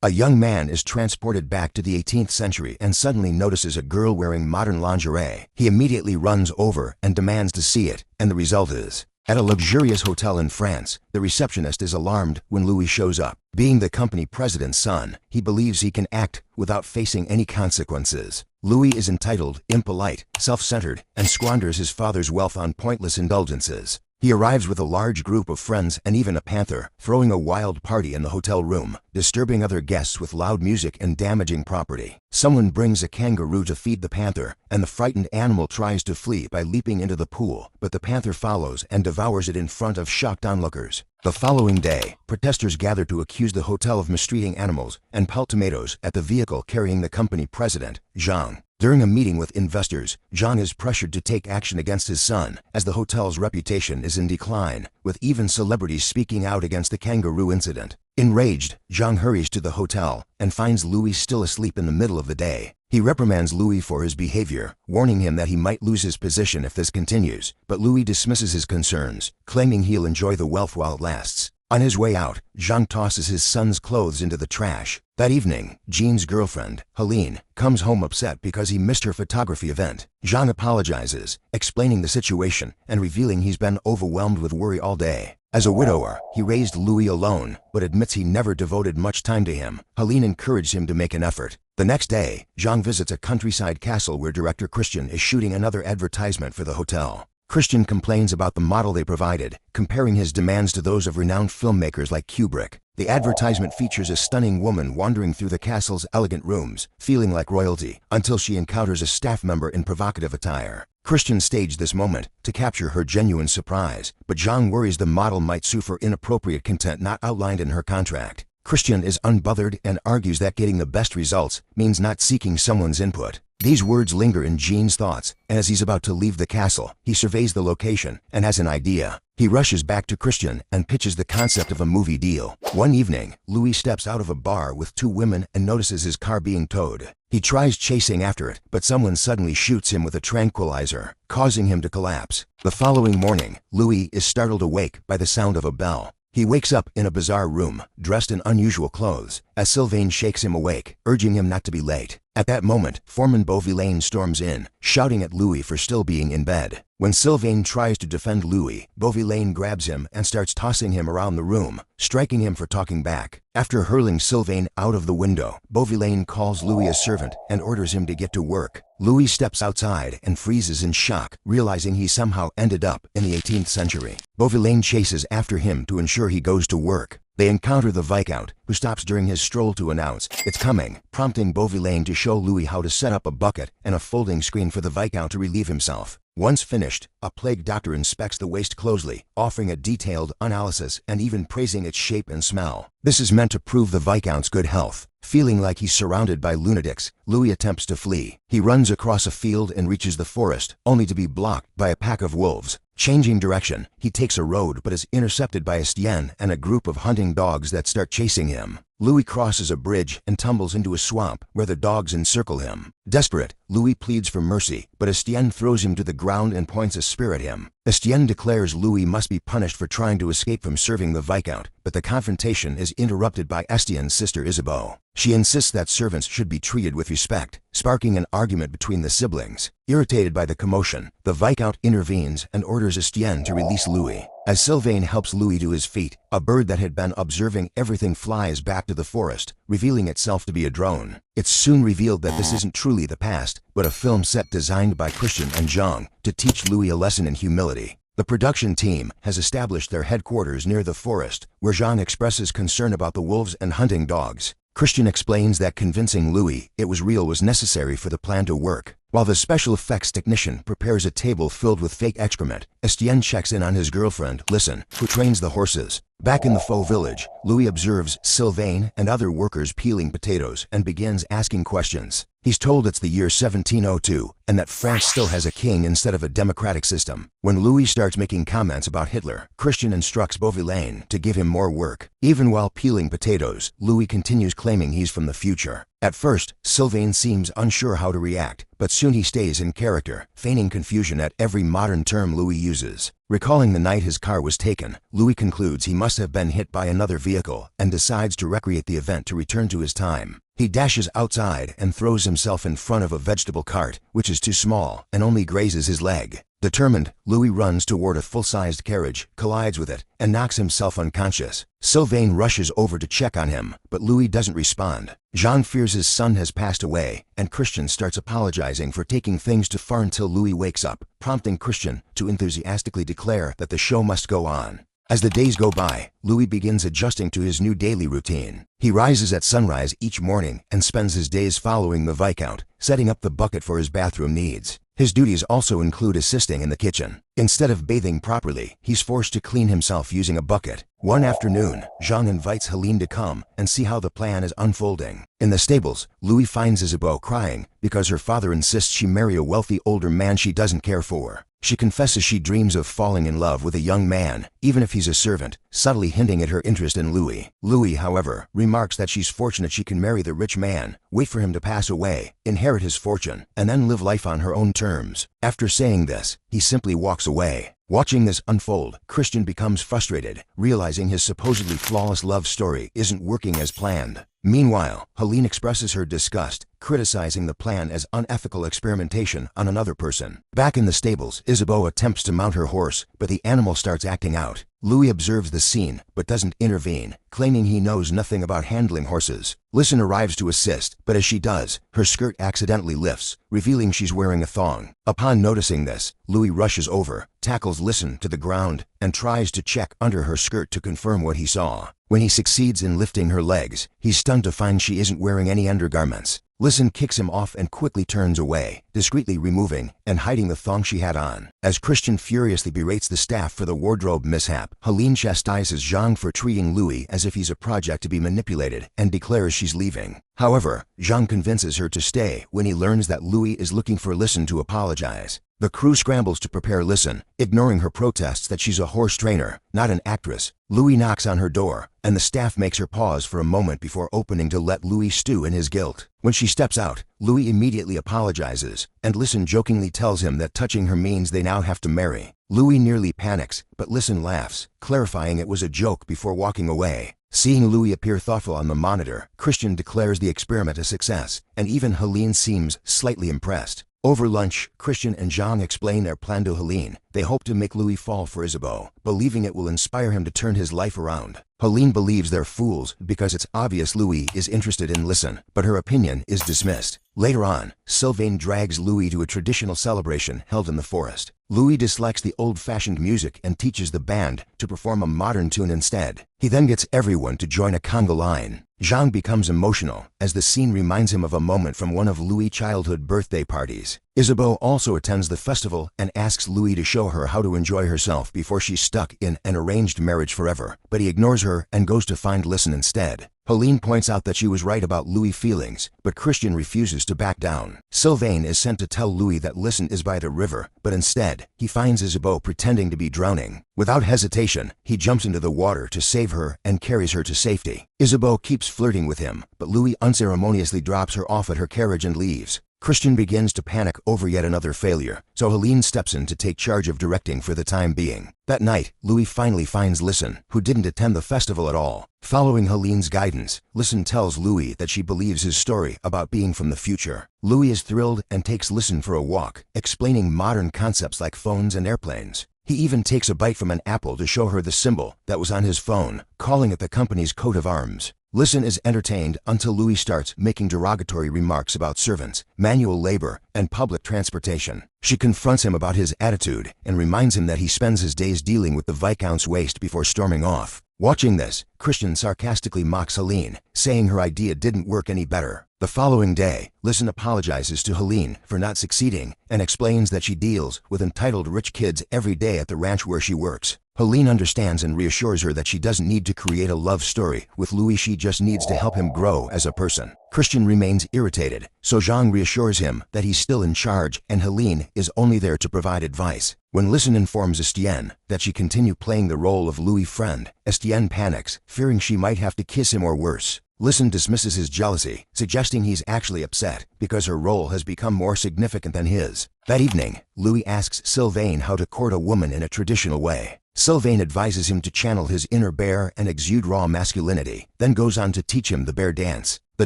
A young man is transported back to the 18th century and suddenly notices a girl wearing modern lingerie. He immediately runs over and demands to see it, and the result is, at a luxurious hotel in France, the receptionist is alarmed when Louis shows up. Being the company president's son, he believes he can act without facing any consequences. Louis is entitled, impolite, self-centered, and squanders his father's wealth on pointless indulgences. He arrives with a large group of friends and even a panther, throwing a wild party in the hotel room, disturbing other guests with loud music and damaging property. Someone brings a kangaroo to feed the panther, and the frightened animal tries to flee by leaping into the pool, but the panther follows and devours it in front of shocked onlookers. The following day, protesters gather to accuse the hotel of mistreating animals and pelt tomatoes at the vehicle carrying the company president, Jean. During a meeting with investors, Jean is pressured to take action against his son, as the hotel's reputation is in decline, with even celebrities speaking out against the kangaroo incident. Enraged, Jean hurries to the hotel and finds Louis still asleep in the middle of the day. He reprimands Louis for his behavior, warning him that he might lose his position if this continues, but Louis dismisses his concerns, claiming he'll enjoy the wealth while it lasts. On his way out, Jean tosses his son's clothes into the trash. That evening, Jean's girlfriend, Helene, comes home upset because he missed her photography event. Jean apologizes, explaining the situation and revealing he's been overwhelmed with worry all day. As a widower, he raised Louis alone, but admits he never devoted much time to him. Helene encouraged him to make an effort. The next day, Jean visits a countryside castle where director Christian is shooting another advertisement for the hotel. Christian complains about the model they provided, comparing his demands to those of renowned filmmakers like Kubrick. The advertisement features a stunning woman wandering through the castle's elegant rooms, feeling like royalty, until she encounters a staff member in provocative attire. Christian staged this moment to capture her genuine surprise, but Jean worries the model might sue for inappropriate content not outlined in her contract. Christian is unbothered and argues that getting the best results means not seeking someone's input. These words linger in Jean's thoughts, and as he's about to leave the castle, he surveys the location and has an idea. He rushes back to Christian and pitches the concept of a movie deal. One evening, Louis steps out of a bar with two women and notices his car being towed. He tries chasing after it, but someone suddenly shoots him with a tranquilizer, causing him to collapse. The following morning, Louis is startled awake by the sound of a bell. He wakes up in a bizarre room, dressed in unusual clothes, as Sylvain shakes him awake, urging him not to be late. At that moment, Foreman Beauvillain storms in, shouting at Louis for still being in bed. When Sylvain tries to defend Louis, Beauvillain grabs him and starts tossing him around the room, striking him for talking back. After hurling Sylvain out of the window, Beauvillain calls Louis a servant and orders him to get to work. Louis steps outside and freezes in shock, realizing he somehow ended up in the 18th century. Beauvillain chases after him to ensure he goes to work. They encounter the Viscount, who stops during his stroll to announce it's coming, prompting Beauvillain to show Louis how to set up a bucket and a folding screen for the Viscount to relieve himself. Once finished, a plague doctor inspects the waste closely, offering a detailed analysis and even praising its shape and smell. This is meant to prove the Viscount's good health. Feeling like he's surrounded by lunatics, Louis attempts to flee. He runs across a field and reaches the forest, only to be blocked by a pack of wolves. Changing direction, he takes a road but is intercepted by Estienne and a group of hunting dogs that start chasing him. Louis crosses a bridge and tumbles into a swamp where the dogs encircle him. Desperate, Louis pleads for mercy, but Estienne throws him to the ground and points a spear at him. Estienne declares Louis must be punished for trying to escape from serving the Viscount, but the confrontation is interrupted by Estienne's sister Isabeau. She insists that servants should be treated with respect, sparking an argument between the siblings. Irritated by the commotion, the Viscount intervenes and orders Estienne to release Louis. As Sylvain helps Louis to his feet, a bird that had been observing everything flies back to the forest, revealing itself to be a drone. It's soon revealed that this isn't truly the past, but a film set designed by Christian and Jean to teach Louis a lesson in humility. The production team has established their headquarters near the forest, where Jean expresses concern about the wolves and hunting dogs. Christian explains that convincing Louis it was real was necessary for the plan to work. While the special effects technician prepares a table filled with fake excrement, Estienne checks in on his girlfriend, Listen, who trains the horses. Back in the faux village, Louis observes Sylvain and other workers peeling potatoes and begins asking questions. He's told it's the year 1702 and that France still has a king instead of a democratic system. When Louis starts making comments about Hitler, Christian instructs Beauvillain to give him more work. Even while peeling potatoes, Louis continues claiming he's from the future. At first, Sylvain seems unsure how to react, but soon he stays in character, feigning confusion at every modern term Louis uses. Recalling the night his car was taken, Louis concludes he must have been hit by another vehicle and decides to recreate the event to return to his time. He dashes outside and throws himself in front of a vegetable cart, which is too small and only grazes his leg. Determined, Louis runs toward a full-sized carriage, collides with it, and knocks himself unconscious. Sylvain rushes over to check on him, but Louis doesn't respond. Jean fears his son has passed away, and Christian starts apologizing for taking things too far until Louis wakes up, prompting Christian to enthusiastically declare that the show must go on. As the days go by, Louis begins adjusting to his new daily routine. He rises at sunrise each morning and spends his days following the Viscount, setting up the bucket for his bathroom needs. His duties also include assisting in the kitchen. Instead of bathing properly, he's forced to clean himself using a bucket. One afternoon, Jean invites Helene to come and see how the plan is unfolding. In the stables, Louis finds Isabeau crying because her father insists she marry a wealthy older man she doesn't care for. She confesses she dreams of falling in love with a young man, even if he's a servant, subtly hinting at her interest in Louis. Louis, however, remarks that she's fortunate she can marry the rich man, wait for him to pass away, inherit his fortune, and then live life on her own terms. After saying this, he simply walks away. Watching this unfold, Christian becomes frustrated, realizing his supposedly flawless love story isn't working as planned. Meanwhile, Helene expresses her disgust, criticizing the plan as unethical experimentation on another person. Back in the stables, Isabeau attempts to mount her horse, but the animal starts acting out. Louis observes the scene, but doesn't intervene, claiming he knows nothing about handling horses. Listen arrives to assist, but as she does, her skirt accidentally lifts, revealing she's wearing a thong. Upon noticing this, Louis rushes over, tackles Listen to the ground, and tries to check under her skirt to confirm what he saw. When he succeeds in lifting her legs, he's stunned to find she isn't wearing any undergarments. Listen kicks him off and quickly turns away, discreetly removing and hiding the thong she had on. As Christian furiously berates the staff for the wardrobe mishap, Helene chastises Jean for treating Louis as if he's a project to be manipulated and declares she's leaving. However, Jean convinces her to stay when he learns that Louis is looking for Listen to apologize. The crew scrambles to prepare Listen, ignoring her protests that she's a horse trainer, not an actress. Louis knocks on her door, and the staff makes her pause for a moment before opening to let Louis stew in his guilt. When she steps out, Louis immediately apologizes, and Listen jokingly tells him that touching her means they now have to marry. Louis nearly panics, but Listen laughs, clarifying it was a joke before walking away. Seeing Louis appear thoughtful on the monitor, Christian declares the experiment a success, and even Helene seems slightly impressed. Over lunch, Christian and Jean explain their plan to Helene. They hope to make Louis fall for Isabeau, believing it will inspire him to turn his life around. Helene believes they're fools because it's obvious Louis is interested in Listen, but her opinion is dismissed. Later on, Sylvain drags Louis to a traditional celebration held in the forest. Louis dislikes the old-fashioned music and teaches the band to perform a modern tune instead. He then gets everyone to join a conga line. Jean becomes emotional as the scene reminds him of a moment from one of Louis' childhood birthday parties. Isabeau also attends the festival and asks Louis to show her how to enjoy herself before she's stuck in an arranged marriage forever, but he ignores her and goes to find Listen instead. Helene points out that she was right about Louis' feelings, but Christian refuses to back down. Sylvain is sent to tell Louis that Listen is by the river, but instead, he finds Isabeau pretending to be drowning. Without hesitation, he jumps into the water to save her and carries her to safety. Isabeau keeps flirting with him, but Louis unceremoniously drops her off at her carriage and leaves. Christian begins to panic over yet another failure, so Helene steps in to take charge of directing for the time being. That night, Louis finally finds Listen, who didn't attend the festival at all. Following Helene's guidance, Listen tells Louis that she believes his story about being from the future. Louis is thrilled and takes Listen for a walk, explaining modern concepts like phones and airplanes. He even takes a bite from an apple to show her the symbol that was on his phone, calling it the company's coat of arms. Listen is entertained until Louis starts making derogatory remarks about servants, manual labor, and public transportation. She confronts him about his attitude and reminds him that he spends his days dealing with the Viscount's waste before storming off. Watching this, Christian sarcastically mocks Helene, saying her idea didn't work any better. The following day, Listen apologizes to Helene for not succeeding and explains that she deals with entitled rich kids every day at the ranch where she works. Helene understands and reassures her that she doesn't need to create a love story with Louis, she just needs to help him grow as a person. Christian remains irritated, so Jean reassures him that he's still in charge and Helene is only there to provide advice. When Listen informs Estienne that she continue playing the role of Louis' friend, Estienne panics, fearing she might have to kiss him or worse. Listen dismisses his jealousy, suggesting he's actually upset because her role has become more significant than his. That evening, Louis asks Sylvain how to court a woman in a traditional way. Sylvain advises him to channel his inner bear and exude raw masculinity, then goes on to teach him the bear dance. The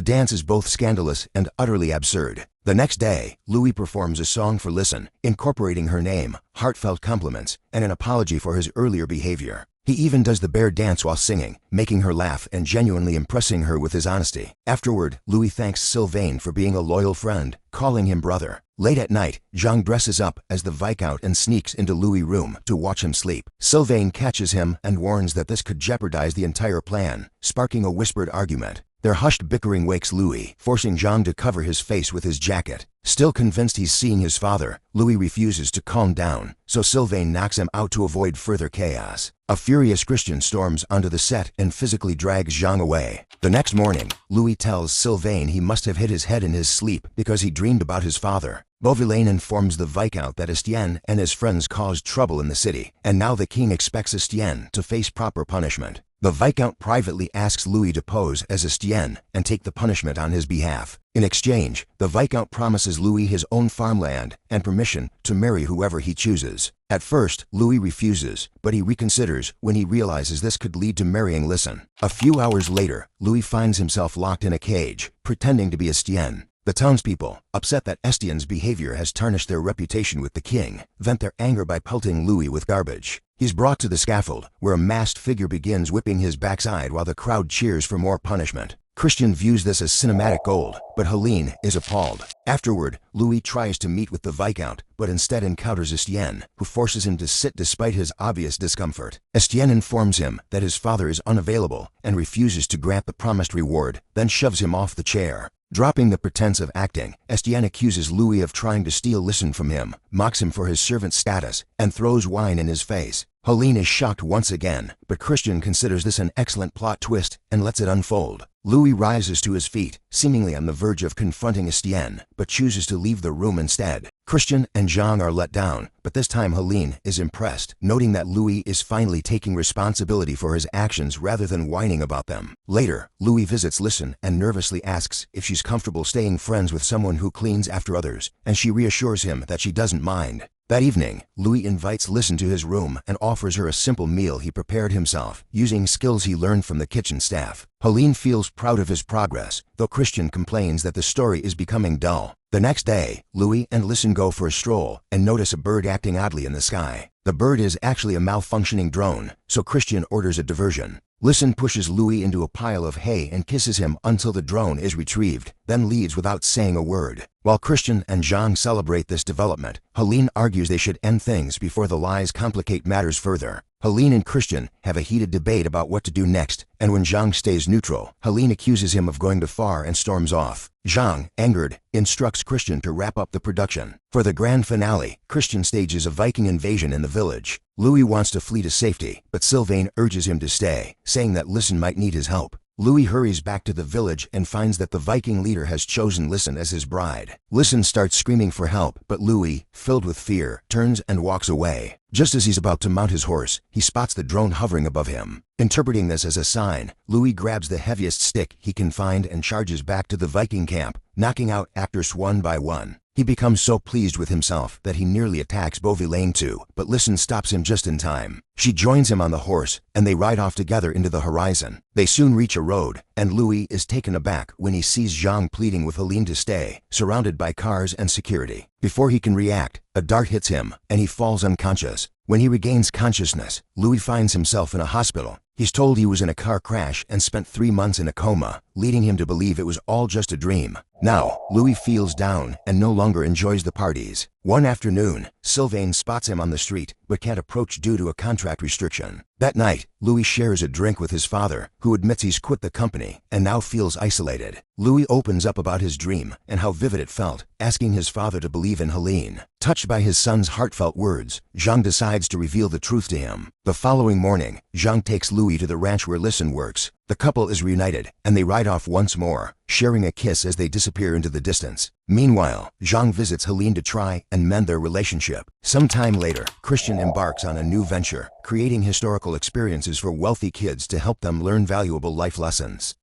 dance is both scandalous and utterly absurd. The next day, Louis performs a song for Listen, incorporating her name, heartfelt compliments, and an apology for his earlier behavior. He even does the bear dance while singing, making her laugh and genuinely impressing her with his honesty. Afterward, Louis thanks Sylvain for being a loyal friend, calling him brother. Late at night, Jean dresses up as the Viscount and sneaks into Louis' room to watch him sleep. Sylvain catches him and warns that this could jeopardize the entire plan, sparking a whispered argument. Their hushed bickering wakes Louis, forcing Jean to cover his face with his jacket. Still convinced he's seeing his father, Louis refuses to calm down, so Sylvain knocks him out to avoid further chaos. A furious Christian storms onto the set and physically drags Jean away. The next morning, Louis tells Sylvain he must have hit his head in his sleep because he dreamed about his father. Beauvillain informs the Viscount that Estienne and his friends caused trouble in the city, and now the king expects Estienne to face proper punishment. The Viscount privately asks Louis to pose as Estienne and take the punishment on his behalf. In exchange, the Viscount promises Louis his own farmland and permission to marry whoever he chooses. At first, Louis refuses, but he reconsiders when he realizes this could lead to marrying Listen. A few hours later, Louis finds himself locked in a cage, pretending to be Estienne. The townspeople, upset that Estienne's behavior has tarnished their reputation with the king, vent their anger by pelting Louis with garbage. He's brought to the scaffold, where a masked figure begins whipping his backside while the crowd cheers for more punishment. Christian views this as cinematic gold, but Helene is appalled. Afterward, Louis tries to meet with the Viscount, but instead encounters Estienne, who forces him to sit despite his obvious discomfort. Estienne informs him that his father is unavailable and refuses to grant the promised reward, then shoves him off the chair. Dropping the pretense of acting, Estienne accuses Louis of trying to steal Listen from him, mocks him for his servant status, and throws wine in his face. Helene is shocked once again, but Christian considers this an excellent plot twist and lets it unfold. Louis rises to his feet, seemingly on the verge of confronting Estienne, but chooses to leave the room instead. Christian and Jean are let down, but this time Helene is impressed, noting that Louis is finally taking responsibility for his actions rather than whining about them. Later, Louis visits Listen and nervously asks if she's comfortable staying friends with someone who cleans after others, and she reassures him that she doesn't mind. That evening, Louis invites Listen to his room and offers her a simple meal he prepared himself, using skills he learned from the kitchen staff. Helene feels proud of his progress, though Christian complains that the story is becoming dull. The next day, Louis and Listen go for a stroll and notice a bird acting oddly in the sky. The bird is actually a malfunctioning drone, so Christian orders a diversion. Listen pushes Louis into a pile of hay and kisses him until the drone is retrieved, then leaves without saying a word. While Christian and Jean celebrate this development, Helene argues they should end things before the lies complicate matters further. Helene and Christian have a heated debate about what to do next, and when Jean stays neutral, Helene accuses him of going too far and storms off. Jean, angered, instructs Christian to wrap up the production. For the grand finale, Christian stages a Viking invasion in the village. Louis wants to flee to safety, but Sylvain urges him to stay, saying that Listen might need his help. Louis hurries back to the village and finds that the Viking leader has chosen Listen as his bride. Listen starts screaming for help, but Louis, filled with fear, turns and walks away. Just as he's about to mount his horse, he spots the drone hovering above him. Interpreting this as a sign, Louis grabs the heaviest stick he can find and charges back to the Viking camp, knocking out actors one by one. He becomes so pleased with himself that he nearly attacks Beauvillain too, but Listen stops him just in time. She joins him on the horse, and they ride off together into the horizon. They soon reach a road, and Louis is taken aback when he sees Jean pleading with Helene to stay, surrounded by cars and security. Before he can react, a dart hits him, and he falls unconscious. When he regains consciousness, Louis finds himself in a hospital. He's told he was in a car crash and spent 3 months in a coma, leading him to believe it was all just a dream. Now, Louis feels down and no longer enjoys the parties. One afternoon, Sylvain spots him on the street, but can't approach due to a contract restriction. That night, Louis shares a drink with his father, who admits he's quit the company and now feels isolated. Louis opens up about his dream and how vivid it felt, asking his father to believe in Helene. Touched by his son's heartfelt words, Jean decides to reveal the truth to him. The following morning, Jean takes Louis to the ranch where Listen works. The couple is reunited, and they ride off once more, sharing a kiss as they disappear into the distance. Meanwhile, Jean visits Helene to try and mend their relationship. Some time later, Christian embarks on a new venture, creating historical experiences for wealthy kids to help them learn valuable life lessons.